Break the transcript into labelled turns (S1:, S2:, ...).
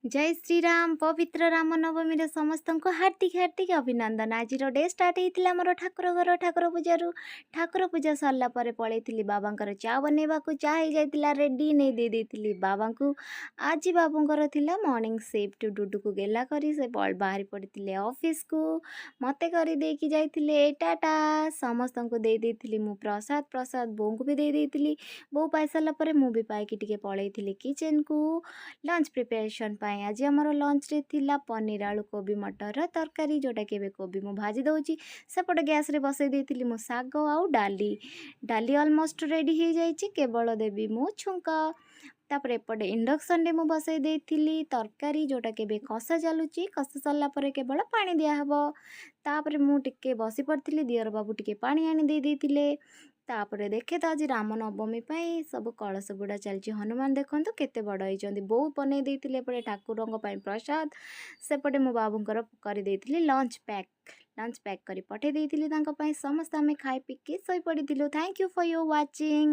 S1: जय श्रीराम पवित्र राम नवमी समस्त को हार्दिक हार्दिक अभिनंदन। आज डे स्टार्ट होता मोर ठाकुर घर ठाकुर पूजारू ठाकुर पूजा सरला पलैली बाबांकर चा बनवा चा हो जाता रेडी नहीं दे देती बाबा को। आज बाबूंकर थिला मॉर्निंग शिफ्ट डुडू को गेला करी से बाहरी पड़ते ऑफिस को मते कर देकी जाइए टाटा समस्त को दे देती मु प्रसाद प्रसाद बों को भी दे देती बो पाई सारापर मु भी पाई पलई किचन को लंच प्रिपरेशन आज आमर लंच रे थिला पनीर आलू कोबी मटर तरकारी जोटा कि कोबी मु भाजी दउची सेपटे गैस रे बसई देथिली मु साग आउ डाली डाली ऑलमोस्ट रेडी हो जाइए केवल देवी मु छुंक तापर एपटे इंडक्शन रे मु बसई देथिली तरकारी जोटा कि कषा चलुची कषा सरला परे केवल पानी दिया हबो तापर मु टिके बसी पड़ती दियर बाबू टिके पानी आनी दे देथिले तापरे देखे तो आज रामनवमी सब कलश गुड़ा चलती हनुमान देखते केते बड़ होती बो बन देते ठाकुर प्रसाद सेपटे मो बाबूंकर कर लंच पैक कर पठे देती समस्त आम खाई पीके शोपड़ी। Thank you for your watching.